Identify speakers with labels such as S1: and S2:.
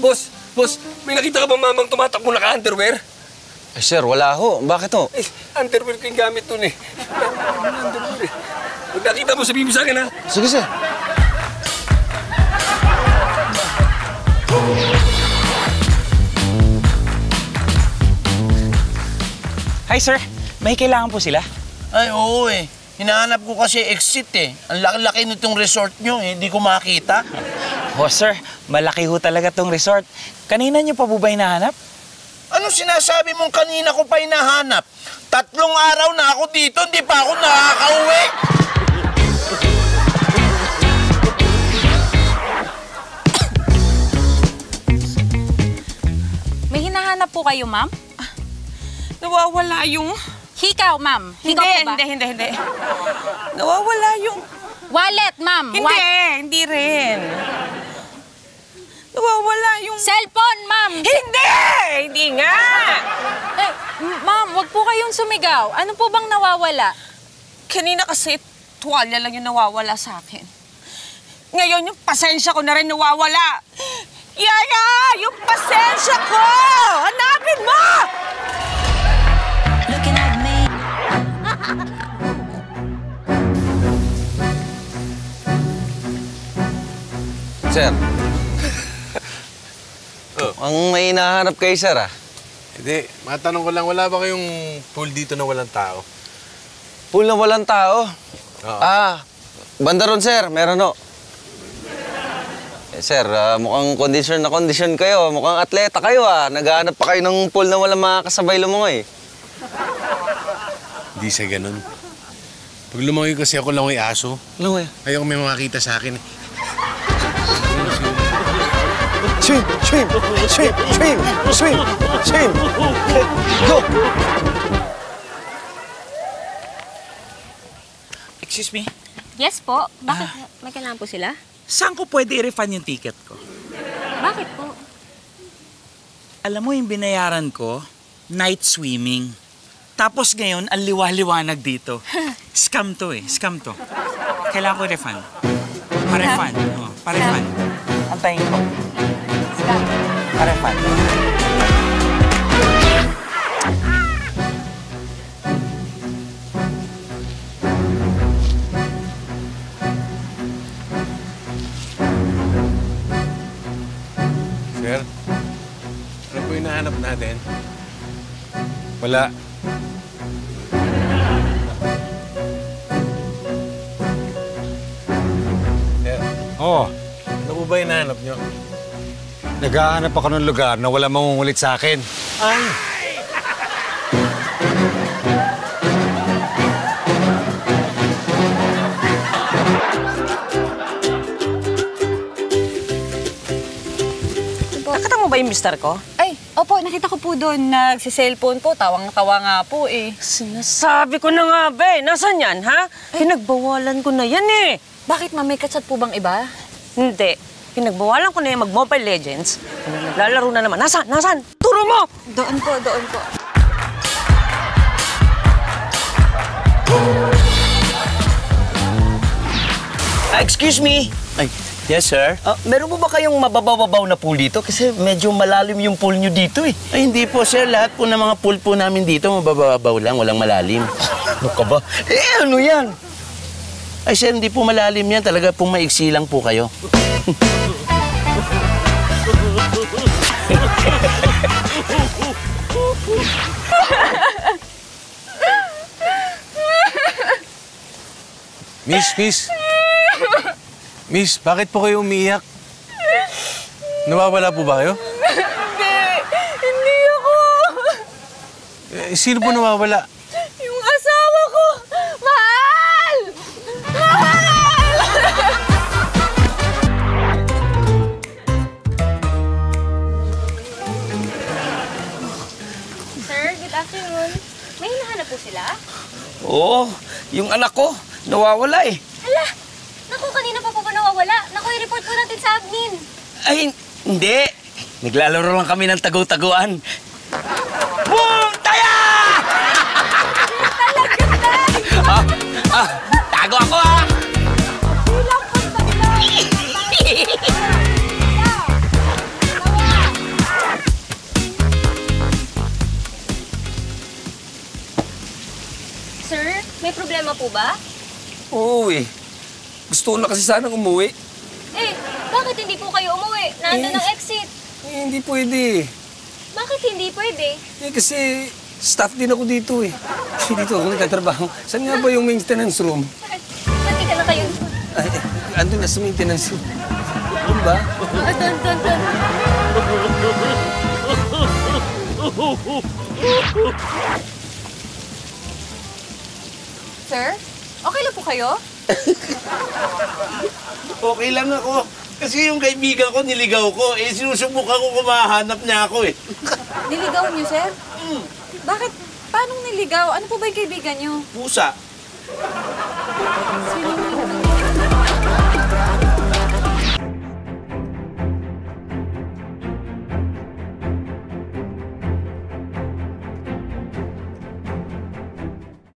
S1: Boss, may nakita ka ba mamang tumatakbo naka-underwear?
S2: Ay, sir, wala ho. Bakit ho?
S1: Eh, underwear ko yung gamit dun eh. Underwear eh. Pag nakita mo, sabihin mo sa akin ha.
S2: Sige, sir.
S3: Hi, sir. May kailangan po sila?
S4: Ay, oo eh. Hinahanap ko kasi exit eh. Ang laki-laki nitong resort nyo eh. Hindi ko makita.
S3: Oh, sir. Malaki ho talaga tong resort. Kanina niyo pa po ba hinahanap?
S4: Ano sinasabi mong kanina ko pa hinahanap? 3 araw na ako dito, hindi pa ako nakakauwi.
S5: May hinahanap po kayo, ma'am?
S6: Nawawala yung...
S5: Hikaw, ma'am. Hikaw po ba?
S6: Hindi. Nawawala yung...
S5: Wallet, ma'am.
S6: Hindi rin. Nawawala yung...
S5: Cellphone, ma'am.
S6: Hindi nga!
S5: Eh, ma'am, wag po kayong sumigaw. Ano po bang nawawala?
S6: Kanina kasi tuwalya lang yung nawawala sa akin. Ngayon yung pasensya ko na rin nawawala. Yaya! Yung pasensya ko! Hanapin mo!
S2: Sir. Ang may hinahanap kayo, sir, ah.
S7: Hindi, matanong ko lang, wala ba kayong pool dito na walang tao?
S2: Pool na walang tao?
S7: Oo.
S2: Banda ron, sir. Meron ho. Eh, sir, mukhang kondisyon kayo. Mukhang atleta kayo, ah. Naghahanap pa kayo ng pool na walang mga kasabay lumangoy.
S7: Hindi sa ganun. Pag lumangoy kasi ako langoy aso,
S2: Lumangoy?
S7: ayoko may makakita sa akin.
S2: Swim! Go!
S3: Excuse me?
S5: Yes po. Bakit? May kailangan po sila?
S3: Saan ko pwede i-refund yung ticket ko?
S5: Bakit po?
S3: Alam mo yung binayaran ko? Night swimming. Tapos ngayon, ang liwa-liwanag dito. Scam to eh. Scam to. Kailangan ko i-refund. Pa-refund. Oh, pa-refund. Antayin ko. Pa-refund.
S7: Sir, ano po yung nahanap natin? Wala. Sir,
S8: Oo,
S7: ano po ba yung nahanap nyo?
S8: naghahanap ako ng lugar na wala mangungulit sa akin.
S7: Ay!
S6: Nakita mo ba yung mister ko?
S5: Ay, opo, nakita ko po doon. Nagsi-cellphone po. Tawang-tawa nga po eh.
S6: Sinasabi ko na nga ba eh. Nasaan yan, ha? Pinagbawalan ko na yan eh.
S5: Bakit, ma'am? May katsat po bang iba?
S6: Hindi. Pinagbawalan ko na yung mag-Mobile Legends. Naglalaro na naman. Nasaan? Nasaan? Turo mo!
S5: Doon po, doon po.
S4: Excuse me. Ay, yes, sir. Meron po ba kayong mababaw na pool dito? Kasi medyo malalim yung pool nyo dito eh. Ay, hindi po, sir. Lahat po ng mga pool po namin dito, mababaw lang, walang malalim. Ano ka ba? Eh, ano yan? Ay, sir, hindi po malalim yan. Talaga pong maiksi lang po kayo.
S7: Miss, bakit po kayo umiiyak? Nawawala po ba kayo?
S6: Hindi ako.
S7: Sino po nawawala?
S6: Yung asawa ko. Mahal! Mahal!
S5: Sir, good afternoon. May hinahanap po sila?
S4: Oo, yung anak ko, nawawala eh.
S5: Hala! Naku, kanina pa po ba nawawala? Naku, i-report po natin sa admin.
S4: Ay, hindi. Naglalaro lang kami ng tagu-taguan. Boom! Taya!
S5: Talaga, Tay!
S4: Tago ako, ha?
S5: Bilang pagtaglag!
S9: po ba?
S1: Oo eh. Gusto ko na kasi sanang umuwi.
S9: Eh, bakit hindi po kayo umuwi? Nandun ang exit.
S1: Eh, hindi pwede.
S9: Bakit hindi pwede?
S1: Eh, kasi staff din ako dito eh. Dito ako nagtatrabaho. Saan nga ba yung maintenance room?
S9: Bakit na kayo?
S1: Ay, andun na sa maintenance room. Doon ba?
S9: Doon.
S5: Sir, okay lang po kayo?
S4: Okay lang ako. Kasi yung kaibigan ko, niligaw ko. Eh, sinusubukan ko kumahanap niya ako eh.
S5: Niligaw niyo, sir? Bakit? Paano niligaw? Ano po ba yung kaibigan niyo?
S4: Pusa.
S5: Sino